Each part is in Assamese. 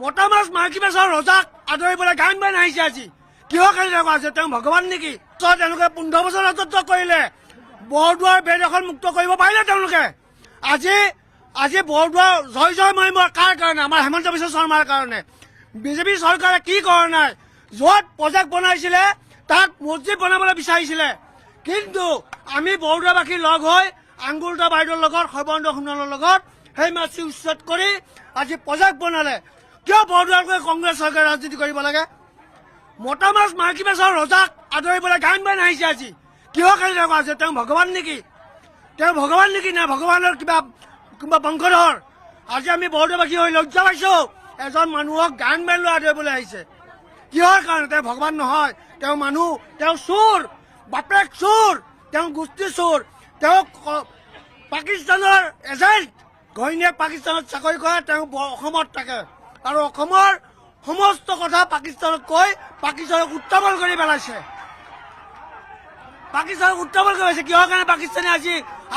মতা মাছ মাইকী মাছৰ ৰজাক আদৰিবলৈ গান বান আহিছে আজি কিহৰ কাৰণে লগা আছে তেওঁ ভগৱান নেকি তেওঁলোকে 15 বছৰ ৰাজত্ব কৰিলে বৰদুৱাৰ বেদ এখন মুক্ত কৰিব পাৰিলে তেওঁলোকে আজি বৰদুৱাৰ জয় জয় মই কাৰ কাৰণে আমাৰ হেমন্ত বিশ্ব শৰ্মাৰ কাৰণে বিজেপি চৰকাৰে কি কৰা নাই য'ত প্ৰজেক্ট বনাইছিলে তাত মছজিদ বনাবলৈ বিচাৰিছিলে কিন্তু আমি বৰদুৱাৰবাসী লগ হৈ আংগুলতা বাইদেউৰ লগত সৰ্বানন্দ সোণোৱালৰ লগত সেই মাছি উচ্ছেদ কৰি আজি প্ৰজেক্ট বনালে কিয় বৰদুৱাৰকৈ কংগ্ৰেছ চৰকাৰে ৰাজনীতি কৰিব লাগে মতা মাছ মাইকী মাছৰ ৰজাক আদৰিবলৈ গান বান আহিছে আজি কিহৰ কাৰণে লগা আছে তেওঁ ভগৱান নেকি না ভগৱানৰ কিবা বংশধৰ আজি আমি বৰদুৱাৰবাসী হৈ লজ্জা পাইছো এজন মানুহক গান বান লৈ আদৰিবলৈ আহিছে কিহৰ কাৰণে তেওঁ ভগৱান নহয় তেওঁ মানুহ তেওঁ চোৰ বাপেক চোৰ তেওঁ গোষ্ঠী চোৰ তেওঁ পাকিস্তানৰ এজেণ্ট ঘৈণীয়েক পাকিস্তানত চাকৰি কৰে তেওঁ অসমত থাকে আৰু অসমৰ সমস্ত কথা পাকিস্তানক কৈ পাকিস্তানক উত্তাপন কৰি পেলাইছে কিহৰ কাৰণে পাকিস্তানে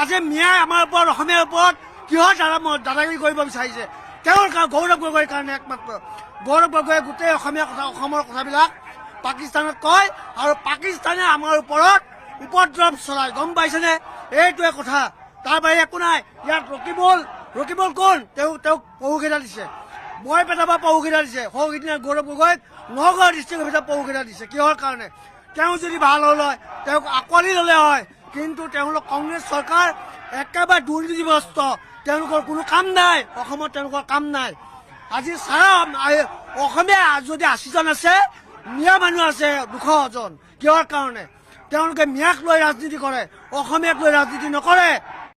আজি মিয়াই আমাৰ ওপৰত অসমীয়াৰ ওপৰত কিহৰ দাদাগিৰি কৰিব বিচাৰিছে তেওঁৰ গৌৰৱ গগৈৰ কাৰণে একমাত্ৰ গৌৰৱ গগৈয়ে গোটেই অসমৰ কথাবিলাক পাকিস্তানত কয় আৰু পাকিস্তানে আমাৰ ওপৰত উপদ্ৰৱ চলায় গম পাইছেনে এইটোৱে কথা তাৰ বাহিৰে একো নাই ইয়াত ৰকিবুল কোন তেওঁক পহুকেইটা দিছে মই পেটাৰ পৰা পহুকেইটা দিছে সৌদিনা গৌৰৱ গগৈক নগাঁও ডিষ্ট্ৰিক্টৰ ভিতৰত পহুকেইটা দিছে কিহৰ কাৰণে তেওঁ যদি ভাল হ'ল হয় তেওঁক আঁকোৱালি ল'লে হয় কিন্তু তেওঁলোক কংগ্ৰেছ চৰকাৰ একেবাৰে দুৰ্নীতিগ্ৰস্ত তেওঁলোকৰ কোনো কাম নাই অসমত তেওঁলোকৰ কাম নাই আজি চাৰা অসমীয়া যদি 80জন আছে মিয়া মানুহ আছে 200জন কিহৰ কাৰণে তেওঁলোকে মিয়াক লৈ ৰাজনীতি কৰে অসমীয়াক লৈ ৰাজনীতি নকৰে